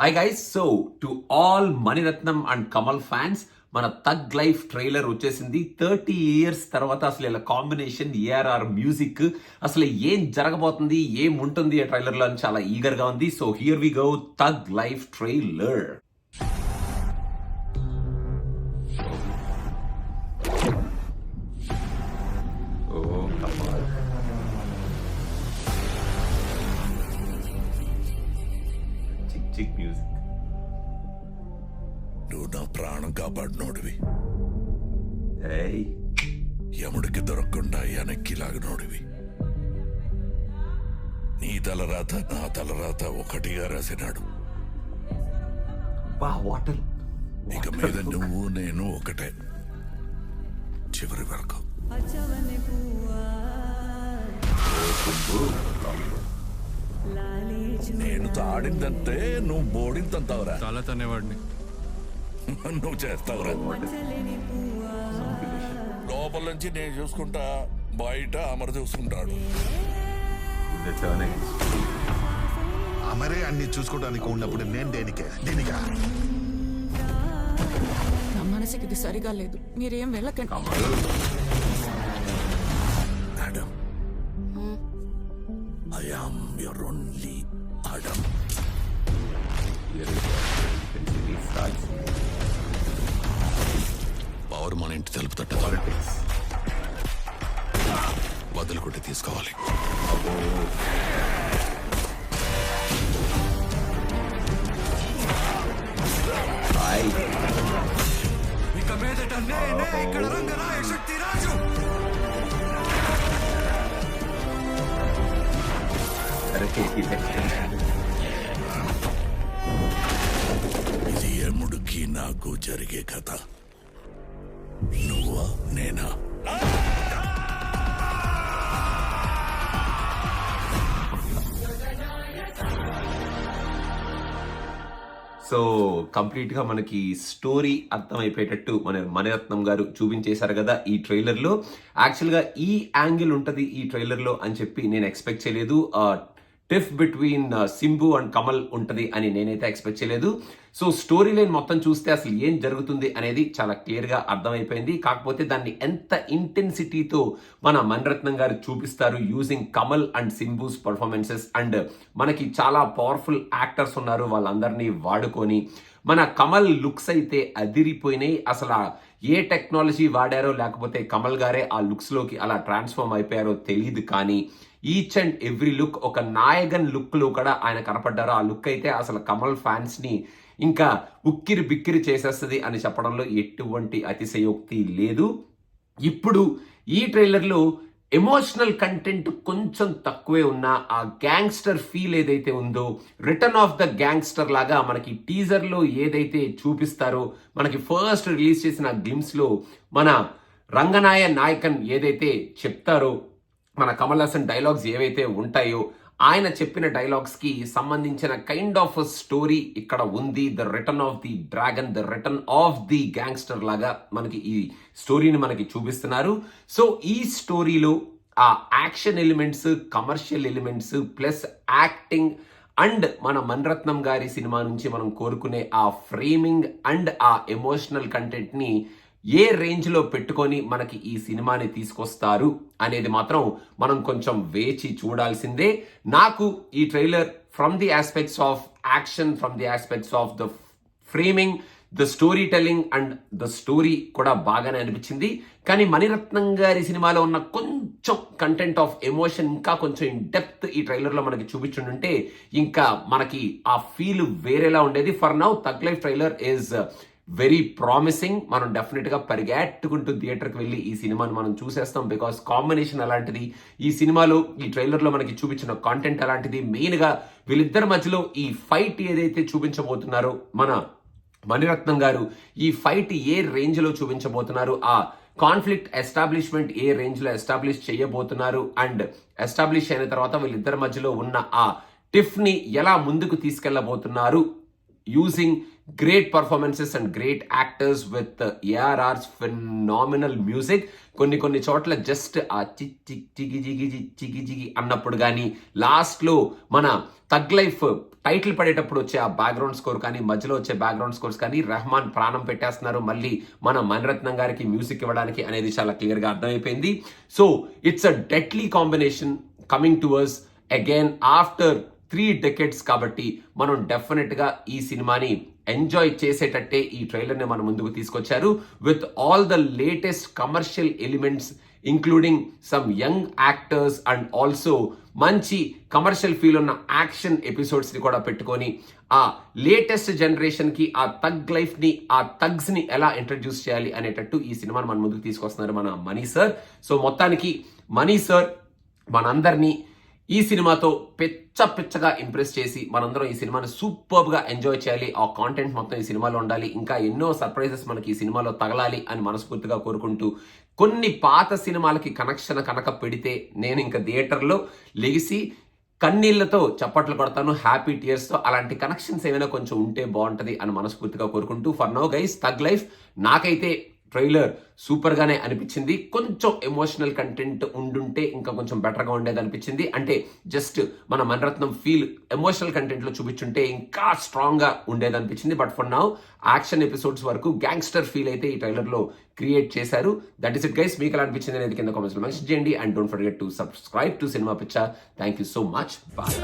Hi guys, so to all Maniratnam and Kamal fans, మన thug Life trailer వచ్చేసింది. 30 years తర్వాత అసలు ఇలా కాంబినేషన్ ఏఆర్ఆర్ మ్యూజిక్ అసలు ఏం జరగబోతుంది, ఏం ఉంటుంది ఆ ట్రైలర్ లో అని చాలా ఈగర్ గా ఉంది. సో హియర్ వి గో, తగ్ లైఫ్ ట్రైలర్. చిక్ మ్యూజిక్. నువ్వు నా ప్రాణం కాపాడినోడివి, ఏయ్ యముడికి దొరకకుండా వెనక్కి లాగినోడివి. నీ తలరాత నా తలరాత ఒకటిగా రాసినాడు. బా వాటర్. ఇక మీద నువ్వు నేను ఒకటే, చివరి వరకు. నేను తాడిందంటే నువ్వు బోడింతంతావురా. చాలా తనేవాడిని. నువ్వు చేస్తావురా. లోపల నుంచి నేను చూసుకుంటా, బయట అమర చూసుకుంటాడు. అమరే అన్ని చూసుకోవడానికి ఉన్నప్పుడు నేను దేనికా నా మనసుకి ఇది సరిగా లేదు. మీరేం వెళ్ళకండి. Madam, I am your only Adam. Power మన ఇంటి తలుపు తట్ట వదులుకుంటే తీసుకోవాలి. ఇక మీదట నేనే ఇక్కడ రంగరాయ శక్తి రాజు. ఇది యముడికి నాకు జరిగే కథ. నువ్వా నేనా? సో కంప్లీట్ గా మనకి స్టోరీ అర్థమైపోయేటట్టు మన మణిరత్నం గారు చూపించేశారు కదా ఈ ట్రైలర్ లో. యాక్చువల్ గా ఈ యాంగిల్ ఉంటది ఈ ట్రైలర్ లో అని చెప్పి నేను ఎక్స్పెక్ట్ చేయలేదు. టిఫ్ బిట్వీన్ సింబు అండ్ కమల్ ఉంటది అని నేనైతే ఎక్స్పెక్ట్ చేయలేదు. సో స్టోరీ లైన్ మొత్తం చూస్తే అసలు ఏం జరుగుతుంది అనేది చాలా క్లియర్ గా అర్థమైపోయింది. కాకపోతే దాన్ని ఎంత ఇంటెన్సిటీతో మన మణిరత్నం గారు చూపిస్తారు using Kamal and సింబూస్ performances. And మనకి చాలా పవర్ఫుల్ యాక్టర్స్ ఉన్నారు, వాళ్ళందరినీ వాడుకొని మన కమల్ లుక్స్ అయితే అదిరిపోయినాయి. అసలు ఏ టెక్నాలజీ వాడారో లేకపోతే కమల్ గారే ఆ లుక్స్ లోకి అలా ట్రాన్స్ఫార్మ్ అయిపోయారో తెలియదు, కానీ ఈచ్ అండ్ ఎవ్రీ లుక్ ఒక నాయగన్ లుక్ లో కూడా ఆయన కనపడ్డారు. ఆ లుక్ అయితే అసలు కమల్ ఫ్యాన్స్ ని ఇంకా ఉక్కిరి బిక్కిరి చేసేస్తుంది అని చెప్పడంలో ఎటువంటి అతిశయోక్తి లేదు. ఇప్పుడు ఈ ట్రైలర్లో ఎమోషనల్ కంటెంట్ కొంచెం తక్కువే ఉన్నా ఆ గ్యాంగ్స్టర్ ఫీల్ ఏదైతే ఉందో, రిటర్న్ ఆఫ్ ద గ్యాంగ్స్టర్ లాగా మనకి టీజర్ లో ఏదైతే చూపిస్తారో, మనకి ఫస్ట్ రిలీజ్ చేసిన గ్లిమ్స్ లో మన రంగనాయ నాయకన్ ఏదైతే చెప్తారో, మన కమల్ హాసన్ డైలాగ్స్ ఏవైతే ఉంటాయో ఆయన చెప్పిన డైలాగ్స్ కి సంబంధించిన కైండ్ ఆఫ్ స్టోరీ ఇక్కడ ఉంది. The return of the dragon, the return of the gangster లాగా మనకి ఈ స్టోరీని మనకి చూపిస్తున్నారు. సో ఈ స్టోరీలో ఆ action elements, commercial elements plus acting and మన మణిరత్నం గారి సినిమా నుంచి మనం కోరుకునే ఆ ఫ్రేమింగ్ అండ్ ఆ ఎమోషనల్ కంటెంట్ ని ఏ రేంజ్ లో పెట్టుకొని మనకి ఈ సినిమాని తీసుకొస్తారు అనేది మాత్రం మనం కొంచెం వేచి చూడాల్సిందే. నాకు ఈ trailer from the aspects of action, from the aspects of the framing, the story telling and the story కూడా బాగానే అనిపించింది. కానీ మణిరత్నం గారి సినిమాలో ఉన్న కొంచెం కంటెంట్ ఆఫ్ ఎమోషన్ ఇంకా కొంచెం ఇన్ డెప్త్ ఈ ట్రైలర్ లో మనకి చూపించుంటే ఇంకా మనకి ఆ ఫీల్ వేరేలా ఉండేది. For now Thug Life trailer is very promising. మనం డెఫినెట్ గా పరిగెట్టుకుంటూ థియేటర్కి వెళ్ళి ఈ సినిమాని మనం చూసేస్తాం. బికాస్ కాంబినేషన్ అలాంటిది, ఈ సినిమాలో ఈ ట్రైలర్ లో మనకి చూపించిన కాంటెంట్ అలాంటిది. మెయిన్ గా వీళ్ళిద్దరి మధ్యలో ఈ ఫైట్ ఏదైతే చూపించబోతున్నారో మన మణిరత్నం గారు, ఈ ఫైట్ ఏ రేంజ్ లో చూపించబోతున్నారు, ఆ కాన్ఫ్లిక్ట్ ఎస్టాబ్లిష్మెంట్ ఏ రేంజ్ లో ఎస్టాబ్లిష్ చేయబోతున్నారు, అండ్ ఎస్టాబ్లిష్ అయిన తర్వాత వీళ్ళిద్దరి మధ్యలో ఉన్న ఆ టిఫ్ ని ఎలా ముందుకు తీసుకెళ్లబోతున్నారు using great performances and great actors with ARR's phenomenal music. కొన్ని చోట్ల జస్ట్ ఆ చిగి జిగి అన్నప్పుడు కానీ, లాస్ట్ లో మన తగ్ లైఫ్ టైటిల్ పడేటప్పుడు వచ్చే ఆ బ్యాక్గ్రౌండ్ స్కోర్ కానీ మధ్యలో వచ్చే బ్యాక్గ్రౌండ్ స్కోర్స్ కానీ రెహమాన్ ప్రాణం పెట్టేస్తున్నారు మళ్ళీ మన మణిరత్నం గారికి మ్యూజిక్ ఇవ్వడానికి అనేది చాలా క్లియర్ గా అర్థమైపోయింది. So it's a deadly combination coming to us again after 3 decades కాబట్టి మనం డెఫినెట్ గా ఈ సినిమాని ఎంజాయ్ చేసేటట్టే ఈ ట్రైలర్ ని మన ముందుకు తీసుకొచ్చారు with all the latest commercial elements including some young actors and also మంచి కమర్షియల్ ఫీల్ ఉన్న యాక్షన్ ఎపిసోడ్స్ ని కూడా పెట్టుకొని ఆ లేటెస్ట్ జనరేషన్ కి ఆ థగ్ లైఫ్ ని ఆ థగ్స్ ని ఎలా ఇంట్రడ్యూస్ చేయాలి అనేటట్టు ఈ సినిమాని మన ముందుకు తీసుకొస్తున్నారు మన మనీ సార్. సో మొత్తానికి మనీ సార్ మనందరినీ ఈ సినిమాతో పిచ్చగా ఇంప్రెస్ చేసి మనందరం ఈ సినిమాని సూపర్ గా ఎంజాయ్ చేయాలి. ఆ కాంటెంట్ మొత్తం ఈ సినిమాలో ఉండాలి, ఇంకా ఎన్నో సర్ప్రైజెస్ మనకి ఈ సినిమాలో తగలాలి అని మనస్ఫూర్తిగా కోరుకుంటూ, కొన్ని పాత సినిమాలకి కనెక్షన్ కనుక పెడితే నేను ఇంకా థియేటర్లో లెగిసి కన్నీళ్లతో చప్పట్లు కొడతాను, హ్యాపీ టీయర్స్ తో. అలాంటి కనెక్షన్స్ ఏమైనా కొంచెం ఉంటే బాగుంటది అని మనస్ఫూర్తిగా కోరుకుంటూ, for now guys tug life నాకైతే ట్రైలర్ సూపర్ గానే అనిపించింది. కొంచెం ఎమోషనల్ కంటెంట్ ఉండుంటే ఇంకా కొంచెం బెటర్ గా ఉండేది అనిపించింది. అంటే జస్ట్ మన మణిరత్నం ఫీల్ ఎమోషనల్ కంటెంట్ లో చూపించుంటే ఇంకా స్ట్రాంగ్ గా ఉండేది అనిపించింది. But for now action episodes వరకు గ్యాంగ్స్టర్ ఫీల్ అయితే ఈ ట్రైలర్ లో క్రియేట్ చేశారు. That is it guys. మీకు ఎలా అనిపించింది అనేది కింద కామెంట్స్ లో మెన్షన్ చేయండి. And don't forget to subscribe to Cinema Pichcha. Thank you so much. Bye.